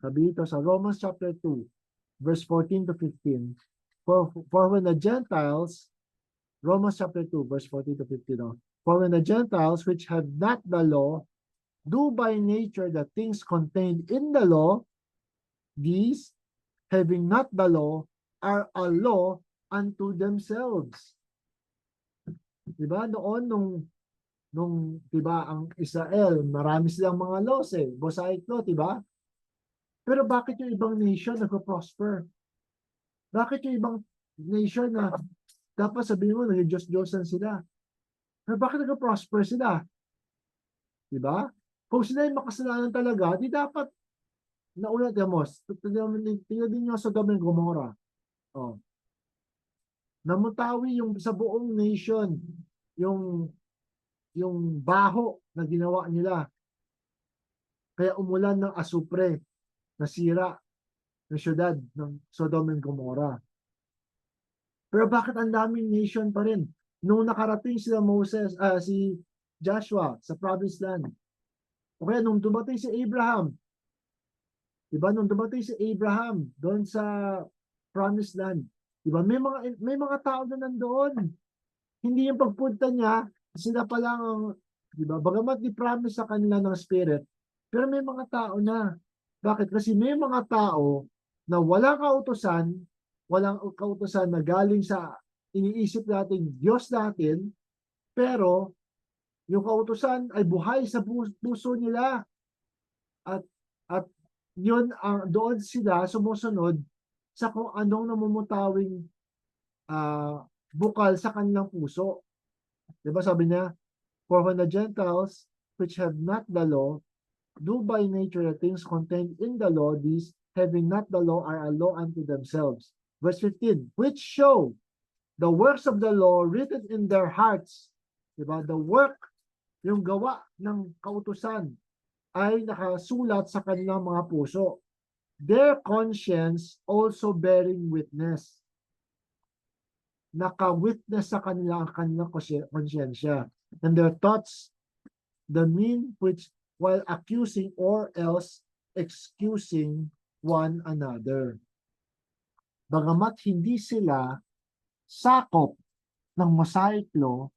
Sabi ito sa Romans chapter 2, verse 14 to 15. For when the Gentiles, Romans chapter 2, verse 14 to 15. For when the Gentiles, which have not the law, do by nature the things contained in the law, these, having not the law, are a law unto themselves. Diba? Nung diba, ang Israel, marami silang mga laws eh. Mosaic law, diba? Pero bakit yung ibang nation nagpo-prosper? Bakit yung ibang nation na dapat sabihin mo, nag-Diyos-Diyosan sila? Pero bakit nagpo-prosper sila? Diba? Kung sila yung makasalanan talaga, di dapat naulat mo. Tingnan din nyo sa Sodom and Gomorrah. Oh. Namutawi yung sa buong nation, yung baho na ginawa nila. Kaya umulan ng asupre, nasira ng syudad ng Sodom and Gomorrah. Pero bakit ang daming nation pa rin? Nung nakarating sila si Joshua sa promised land, o kaya nung dumating si Abraham, diba, nung dumating si Abraham doon sa promised land, diba, may mga tao na nandoon. Hindi yung pagpunta niya, sila pa lang ang, diba, bagamat ni-promise sa kanila ng Spirit, pero may mga tao na. Bakit? Kasi may mga tao na walang kautusan na galing sa iniisip natin, Diyos natin, pero yung kautusan ay buhay sa puso nila. At yun, doon sila sumusunod sa kung anong namumutawing bukal sa kanilang puso. Diba sabi niya, for when the Gentiles, which have not the law, do by nature the things contained in the law, these, having not the law, are a law unto themselves. Verse 15, which show the works of the law written in their hearts. Diba? The work, yung gawa ng kautusan, ay nakasulat sa kanilang mga puso. Their conscience also bearing witness. Naka-witness sa kanilang konsyensya. And their thoughts, the mean which while accusing or else excusing one another. Bagamat hindi sila sakop ng Mosaic law,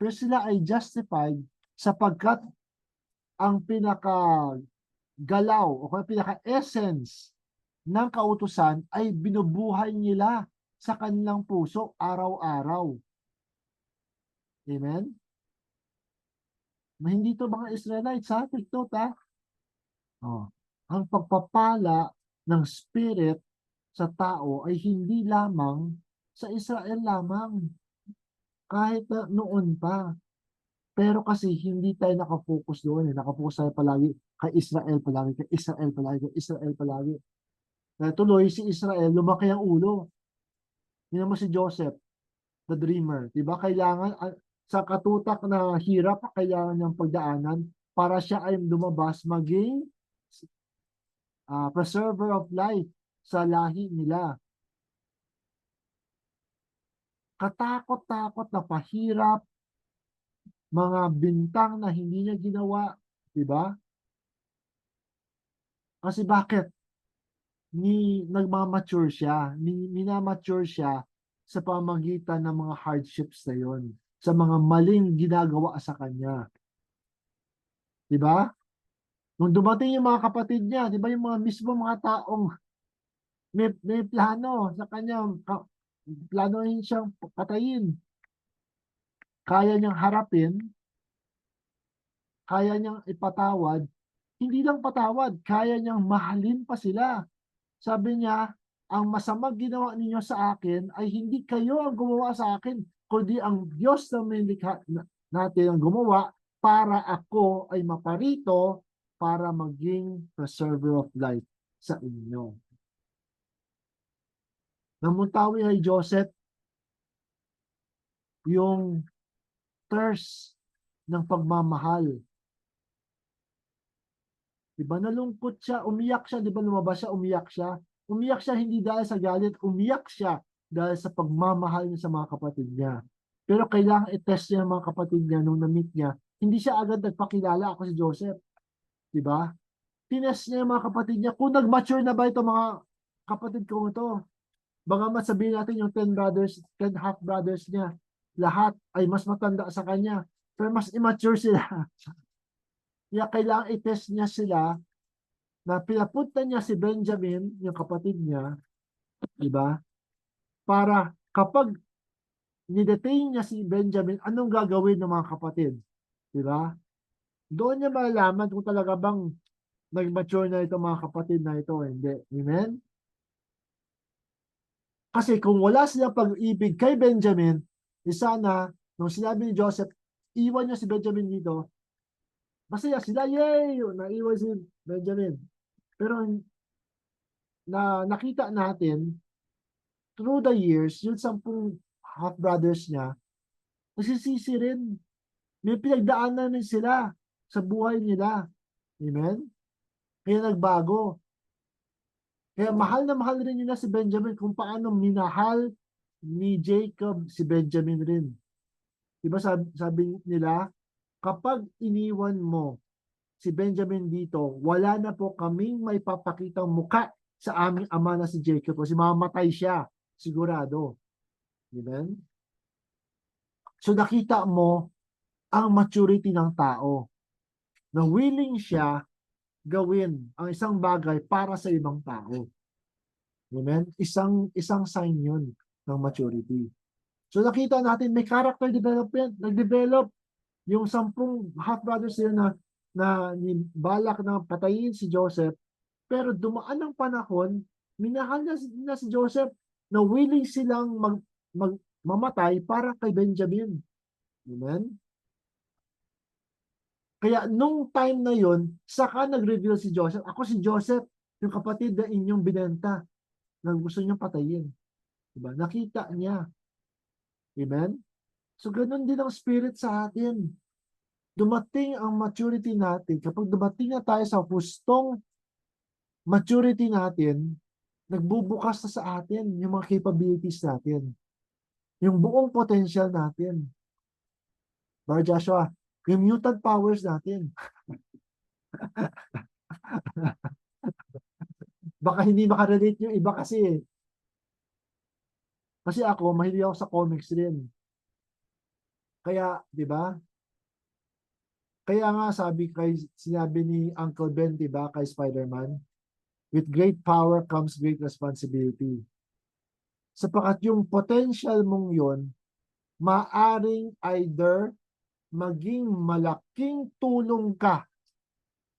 pero sila ay justified sapagkat ang pinaka-galaw o pinaka-essence ng kautusan ay binubuhay nila sa kanilang puso araw-araw. Amen? Hindi to mga Israelites, ha? Take note, ha? Oh. Ang pagpapala ng Spirit sa tao ay hindi lamang sa Israel lamang. Kahit na noon pa. Pero kasi hindi tayo nakafocus doon. Nakafocus tayo palagi kay Israel palagi, kay Israel palagi, kay Israel palagi. Kaya tuloy si Israel, lumaki ang ulo. Hindi naman si Joseph, the dreamer. Diba? Kailangan, sa katutak na hirap, kailangan niyang pagdaanan para siya ay lumabas maging preserver of life sa lahi nila. Katakot-takot na pahirap, mga bintang na hindi niya ginawa, Diba? Kasi bakit? Nagmamature siya. Minamature siya sa pamagitan ng mga hardships na yon, sa mga maling ginagawa sa kanya. Diba? Nung dumating yung mga kapatid niya, di ba yung mga mismo mga taong may plano sa kanya, planoin siyang patayin. Kaya niyang harapin, kaya niyang ipatawad, hindi lang patawad, kaya niyang mahalin pa sila. Sabi niya, ang masamang ginawa ninyo sa akin ay hindi kayo ang gumawa sa akin, kundi ang Diyos na may likha natin ang gumawa para ako ay maparito para maging preserver of life sa inyo. Namuntawi kay Joseph yung thirst ng pagmamahal. Diba nalungkot siya, umiyak siya, diba lumabas siya, umiyak siya. Umiyak siya hindi dahil sa galit, umiyak siya dahil sa pagmamahal niya sa mga kapatid niya. Pero kailangan i-test niya ang mga kapatid niya nung na-meet niya. Hindi siya agad nagpakilala, ako si Joseph. Diba? Tinest niya yung mga kapatid niya kung nag-mature na ba ito mga kapatid ko ito. Bagamat sabihin natin yung 10 brothers, 10 half brothers niya, lahat ay mas matanda sa kanya. Pero mas immature sila. Kaya kailangan i-test niya sila na pinapunta niya si Benjamin, yung kapatid niya, di ba? Para kapag nidetain niya si Benjamin, anong gagawin ng mga kapatid? Di ba? Doon niya malalaman kung talaga bang nag-mature na ito mga kapatid na ito. Hindi. Amen? Kasi kung wala silang pag-ibig kay Benjamin, sana, nung sinabi ni Joseph, iwan niya si Benjamin dito, masaya sila, yay! Naiwan si Benjamin. Pero nakita natin, through the years, yung 10 half-brothers niya, nasisisi rin. May pinagdaanan rin sila sa buhay nila. Amen? Kaya nagbago. Kaya mahal na mahal rin nila si Benjamin kung paano minahal ni Jacob si Benjamin rin. Diba sabi nila, kapag iniwan mo si Benjamin dito, wala na po kaming may papakitang muka sa aming ama na si Jacob kasi mamatay siya, sigurado. Amen? So nakita mo ang maturity ng tao na willing siya gawin ang isang bagay para sa ibang tao. Amen? Isang sign yun ng maturity. So nakita natin may character development, nag-develop yung 10 half-brothers na balak na patayin si Joseph, pero dumaan ang panahon, minahal na si Joseph na willing silang mamatay para kay Benjamin. Amen? Kaya nung time na yon, saka nag-reveal si Joseph, ako si Joseph, yung kapatid na inyong binenta, na gusto niyang patayin. Diba? Nakita niya. Amen? So ganun din ang spirit sa atin. Dumating ang maturity natin, kapag dumating na tayo sa hustong maturity natin, nagbubukas na sa atin yung mga capabilities natin. Yung buong potential natin. Bar Joshua, yung mutant powers natin. Baka hindi makarelate yung iba kasi. Kasi ako, mahilig ako sa comics rin. Kaya, di ba? Kaya nga sinabi ni Uncle Ben, di ba, kay Spider-Man, with great power comes great responsibility. Sapagat yung potential mong yon, maaring either maging malaking tulong ka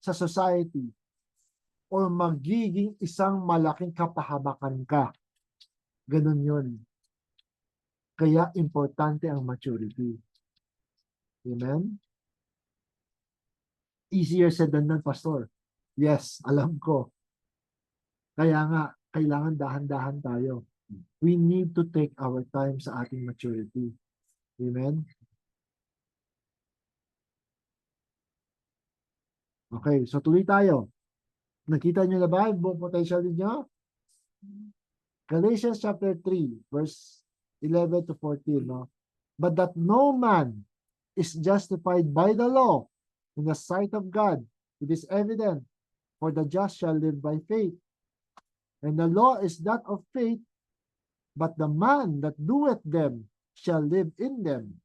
sa society or magiging isang malaking kapahabakan ka. Ganun yun. Kaya importante ang maturity. Amen? Easier said than done, Pastor. Yes, alam ko. Kaya nga, kailangan dahan-dahan tayo. We need to take our time sa ating maturity. Amen? Okay, so tuloy tayo. Nakita niyo na ba yung buong potential niyo? Galatians chapter 3, verse 11 to 14. No? But that no man is justified by the law in the sight of God. It is evident, for the just shall live by faith. And the law is not of faith, but the man that doeth them shall live in them.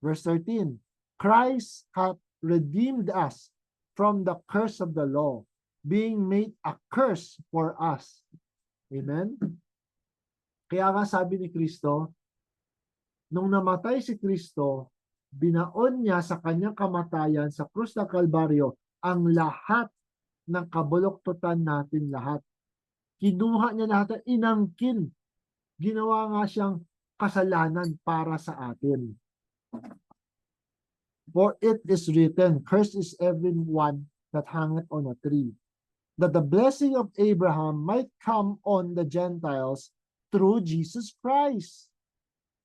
Verse 13, Christ hath redeemed us from the curse of the law, being made a curse for us. Amen? Kaya nga sabi ni Kristo, nung namatay si Kristo, binaon niya sa kanyang kamatayan sa krus ng Kalbaryo ang lahat ng kabuloktutan natin lahat. Kinuha niya lahat, inangkin. Ginawa nga siyang kasalanan para sa atin. For it is written, cursed is everyone that hangeth on a tree, that the blessing of Abraham might come on the Gentiles through Jesus Christ,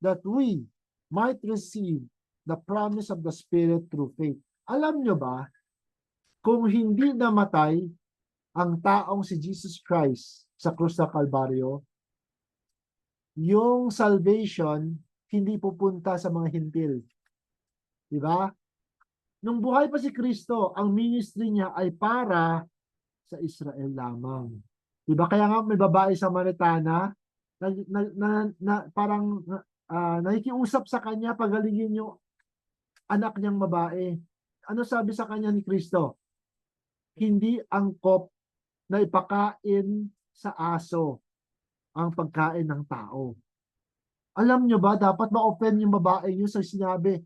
that we might receive the promise of the Spirit through faith. Alam nyo ba, kung hindi namatay ang taong si Jesus Christ sa krus ng Kalbaryo, yung salvation hindi pupunta sa mga hintil. Diba? Nung buhay pa si Kristo, ang ministry niya ay para sa Israel lamang. Diba? Kaya nga may babae sa Samaritana parang nakikiusap sa kanya pagalingin yung anak niyang babae. Ano sabi sa kanya ni Kristo? Hindi angkop na ipakain sa aso ang pagkain ng tao. Alam nyo ba, dapat ma-offend yung babae nyo sa sinabi.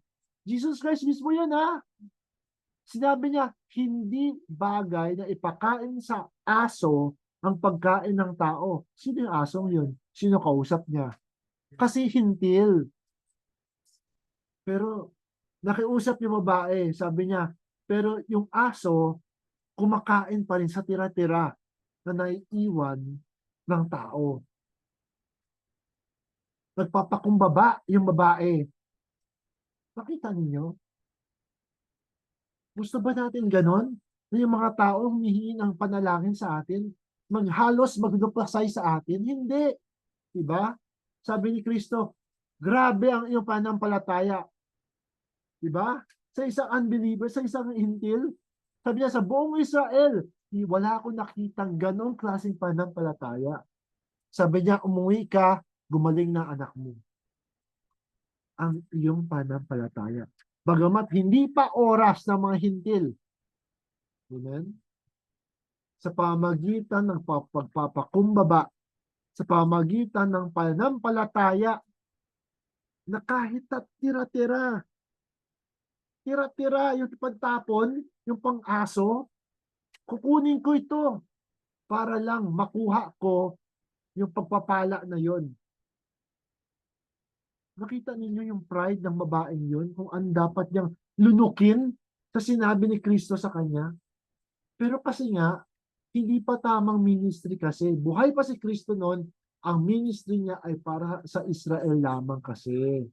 Jesus Christ mismo yan ha. Sinabi niya, hindi bagay na ipakain sa aso ang pagkain ng tao. Sino yung asong yun? Sino kausap niya? Kasi hintil. Pero nakiusap yung babae, sabi niya, pero yung aso, kumakain pa rin sa tira-tira na naiiwan ng tao. Nagpapakumbaba yung babae. Nakita ninyo? Gusto ba natin ganon? Na yung mga tao humihingi ng panalangin sa atin? Maghalos magdupasay sa atin? Hindi. Diba? Sabi ni Kristo, grabe ang iyong panampalataya. Diba? Sa isang unbeliever, sa isang hintil, sabi niya sa buong Israel, wala akong nakitang ganong klaseng panampalataya. Sabi niya, umuwi ka, gumaling na anak mo. Ang iyong panampalataya. Bagamat hindi pa oras ng mga hintil. Amen? Sa pamagitan ng pagpapakumbaba, sa pamagitan ng pananampalataya, na kahit tira-tira, yung pagtapon, yung pang-aso, kukunin ko ito para lang makuha ko yung pagpapala na yon. Nakita ninyo yung pride ng babaeng yun, kung ano dapat niyang lunukin sa sinabi ni Kristo sa kanya. Pero kasi nga, hindi pa tamang ministry kasi. Buhay pa si Kristo noon, ang ministry niya ay para sa Israel lamang kasi.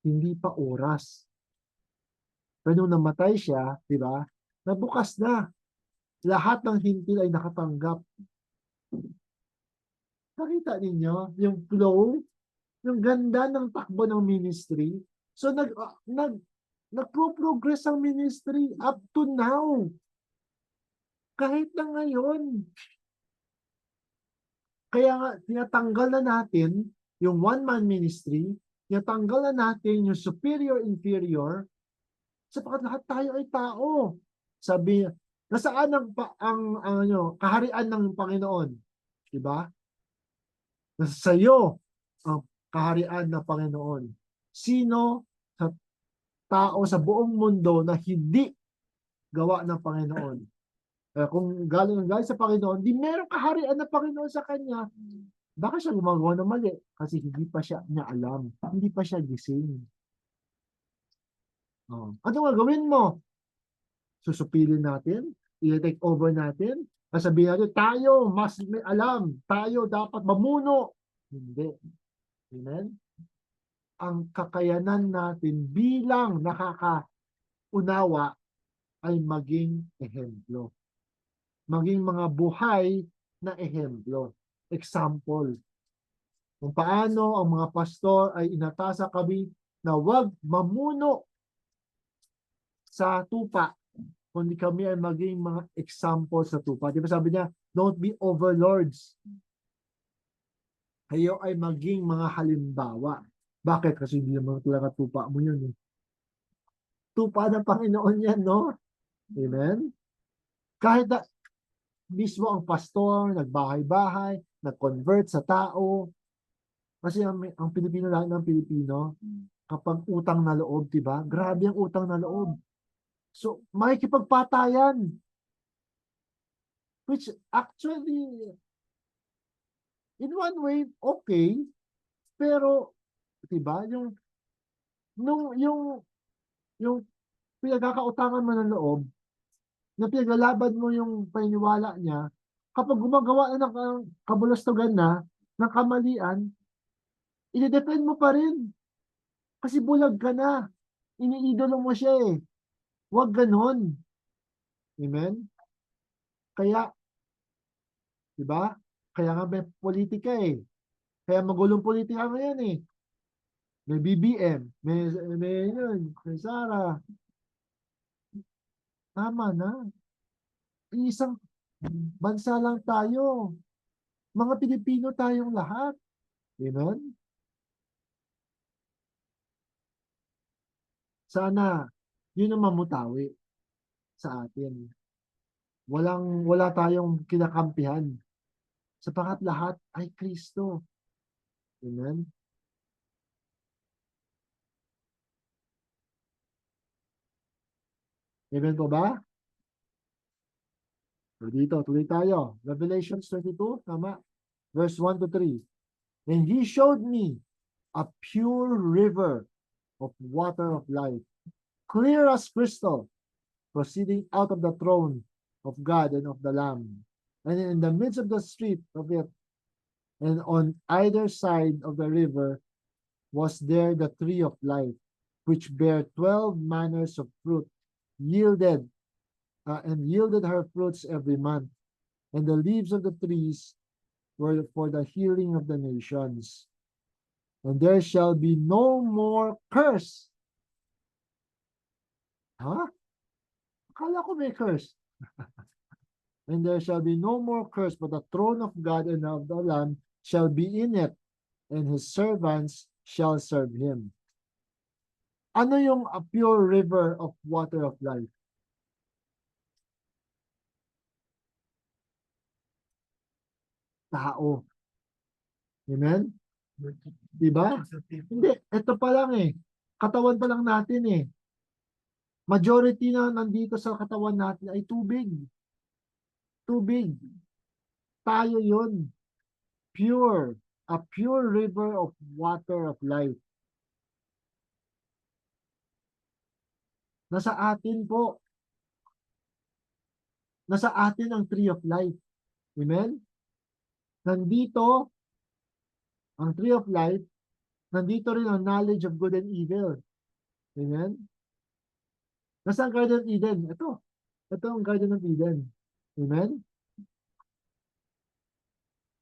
Hindi pa oras. Pero nung namatay siya, di ba, nabukas na. Lahat ng hintil ay nakatanggap. Nakita ninyo yung flow, yung ganda ng takbo ng ministry. So nagpo-progress ang ministry up to now. Kahit na ngayon. Kaya nga, tinatanggal na natin yung one-man ministry, tinatanggal na natin yung superior-inferior, sapagkat lahat tayo ay tao. Sabi, nasaan ang kaharian ng Panginoon? Diba? Nasa iyo ang kaharian ng Panginoon. Sino sa tao sa buong mundo na hindi gawa ng Panginoon? Kung galing sa Panginoon, di meron kaharian ng Panginoon sa kanya. Baka siya gumagawa ng mali kasi hindi pa siya niya alam. Hindi pa siya gising. Ano gagawin mo? Susupilin natin? I-take over natin? Sabihin natin, tayo mas may alam. Tayo dapat mamuno. Hindi. Amen? Ang kakayanan natin bilang nakakaunawa ay maging ehemplo. Maging mga buhay na ehemplo. Example. Kung paano ang mga pastor ay inatasa kami na huwag mamuno sa tupa, kundi kami ay maging mga example sa tupa. Di ba sabi niya, don't be overlords. Kayo ay maging mga halimbawa. Bakit? Kasi hindi naman talaga tupa mo yun. Eh. Tupa ng Panginoon yan, no? Amen? Kahit na mismo ang pastor, nagbahay-bahay, nag-convert sa tao. Kasi ang Pilipino lang ng Pilipino, kapag utang na loob, diba? Grabe ang utang na loob. So, makikipagpatayan. Which actually, in one way, okay. Pero, diba? Yung pinagkakautangan mo ng loob, na pinaglalaban mo yung paniniwala niya, kapag gumagawa na ng kabulastugan na, ng kamalian, i-defend mo pa rin. Kasi bulag ka na. Iniidolo mo siya eh. Huwag ganon. Amen? Kaya, di ba? Kaya nga may politika eh. Kaya magulong politika ngayon eh. May BBM, may Sara. Tama na. Isang bansa lang tayo. Mga Pilipino tayong lahat. Amen? Sana, yun ang mamutawi sa atin. Wala tayong kinakampihan. Sapagat lahat ay Kristo. Amen? Amen po ba? So dito, tuloy tayo. Revelation 22, tama? Verse 1 to 3. And he showed me a pure river of water of life, clear as crystal, proceeding out of the throne of God and of the Lamb. And in the midst of the street of it, and on either side of the river, was there the tree of life, which bare 12 manners of fruit, yielded her fruits every month. And the leaves of the trees were for the healing of the nations. And there shall be no more curse. Huh? Akala ko may curse. And there shall be no more curse, but the throne of God and of the Lamb shall be in it, and his servants shall serve him. Ano yung a pure river of water of life? Tao. Amen? Diba? Hindi, ito pa lang eh. Katawan pa lang natin eh. Majority na nandito sa katawan natin ay tubig. Tubig. Tayo yun. Pure. A pure river of water of life. Nasa atin po. Nasa atin ang tree of life. Amen? Nandito ang tree of life. Nandito rin ang knowledge of good and evil. Amen? Nasa ang Garden of Eden? Ito. Ito ang Garden of Eden. Amen?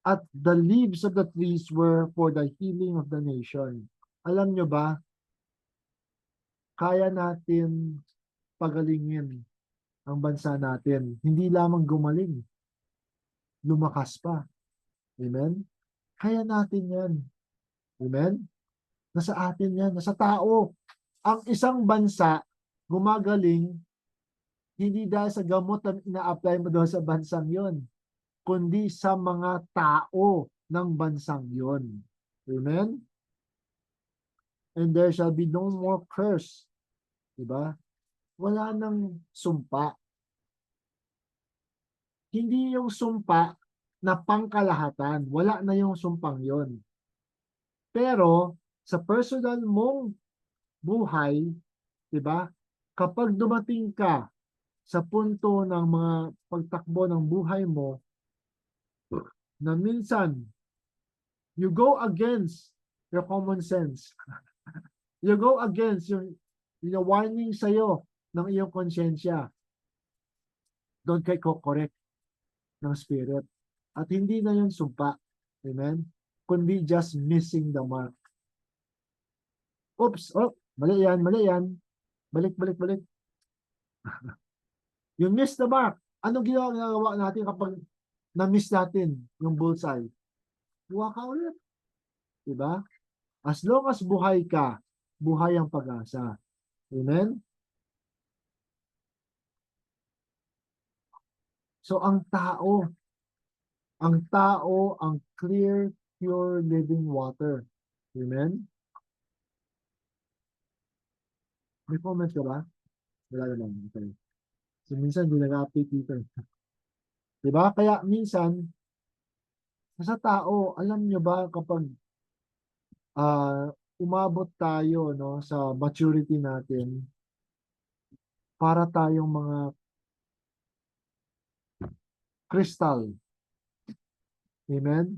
At the leaves of the trees were for the healing of the nation. Alam nyo ba, kaya natin pagalingin ang bansa natin. Hindi lamang gumaling, lumakas pa. Amen? Kaya natin yan. Amen? Nasa atin yan, nasa tao. Ang isang bansa, gumagaling, hindi dahil sa gamot na ina-apply mo doon sa bansang yon, kundi sa mga tao ng bansang yon. Amen? And there shall be no more curse. Diba? Wala nang sumpa. Hindi yung sumpa na pangkalahatan. Wala na yung sumpang yon. Pero sa personal mong buhay, 'di ba? Kapag dumating ka sa punto ng mga pagtakbo ng buhay mo na minsan you go against your common sense. You go against yung warning sa'yo ng iyong konsensya. Doon kay correct ng spirit. At hindi na yun sumpa. Amen? Kundi just missing the mark. Oops, mali yan. Balik. You miss the mark. Anong ginagawa natin kapag na-miss natin yung bullseye? Buha ka ulit. Diba? As long as buhay ka, buhay ang pag-asa. Amen? So ang tao, ang clear, pure, living water. Amen? May comment ka ba? Wala naman. Okay. So minsan hindi nag-update dito. Diba? Kaya minsan, sa tao, alam nyo ba kapag umabot tayo no sa maturity natin para tayong mga crystal. Amen?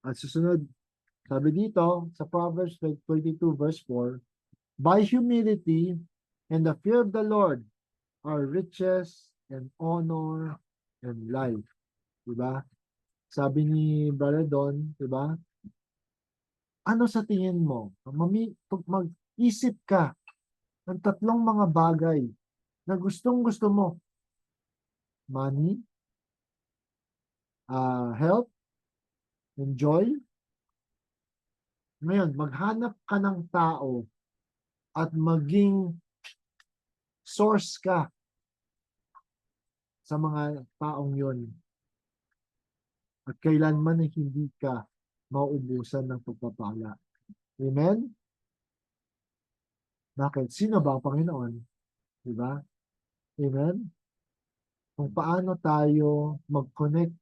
At susunod, sabi dito sa Proverbs 22 verse 4, by humility and the fear of the Lord are riches and honor and life. Diba? Sabi ni Brother Don, diba? Ano sa tingin mo? Pag mag-isip ka ng tatlong mga bagay na gustong gusto mo, money, health, and joy. Ngayon, maghanap ka ng tao at maging source ka sa mga taong yon. At kailanman ay hindi ka mauubusan ng pagpapala. Amen? Bakit? Sino ba ang Panginoon? Diba? Amen? Kung paano tayo mag-connect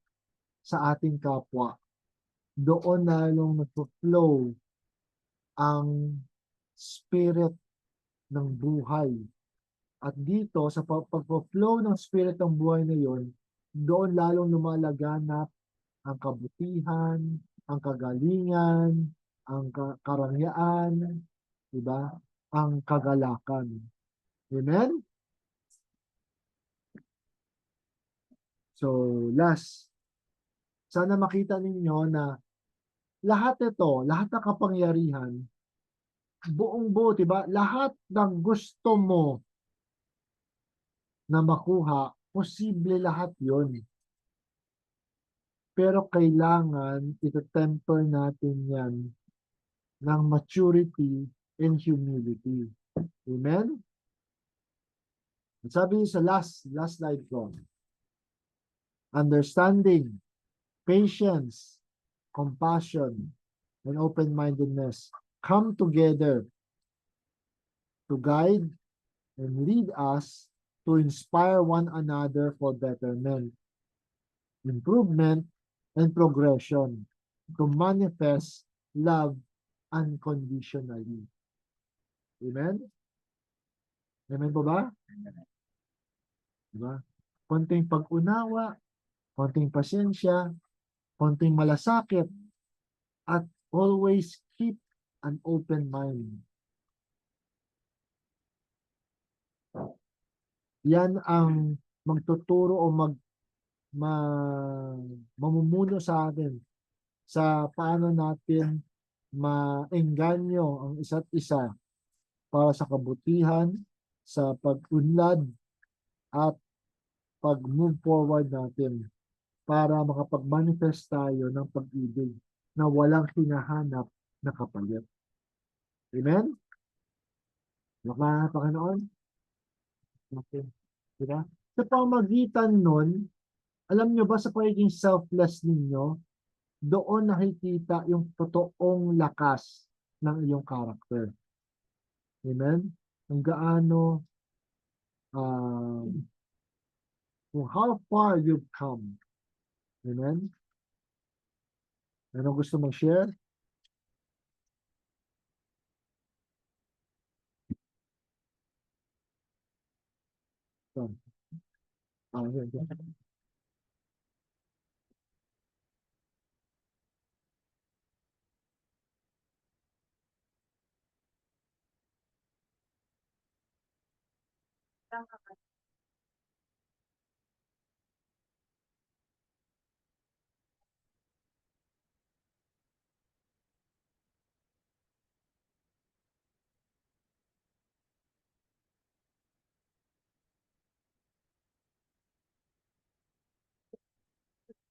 sa ating kapwa, doon lalong nagpo-flow ang spirit ng buhay. At dito, sa pag-flow ng spirit ng buhay na yon, doon lalong lumalaganap ang kabutihan, ang kagalingan, ang karangyaan, diba? Ang kagalakan. Amen? So, last, sana makita ninyo na lahat ito, lahat ng kapangyarihan, buong buo, diba? Lahat ng gusto mo na makuha, posible lahat yon. Pero kailangan ito-temper natin yan ng maturity and humility. Amen? Sabi sa last slide ko, understanding, patience, compassion, and open-mindedness come together to guide and lead us to inspire one another for betterment, improvement, and progression, to manifest love unconditionally. Amen? Amen po ba? Diba? Konting pag-unawa, konting pasensya, konting malasakit, at always keep an open mind. Yan ang magtuturo o mamumuno sa atin sa paano natin maengganyo ang isa't isa para sa kabutihan, sa pag-unlad, at pag-move forward natin para makapag-manifest tayo ng pag-ibig na walang hinahanap na kapalit. Amen? Mga Panginoon? Okay. Diba? Sa pamagitan nun, alam nyo ba sa pagiging selfless ninyo, doon nakikita yung totoong lakas ng iyong character. Amen? Kung gaano, kung how far you've come. Amen? Ano gusto mong share? So, yun.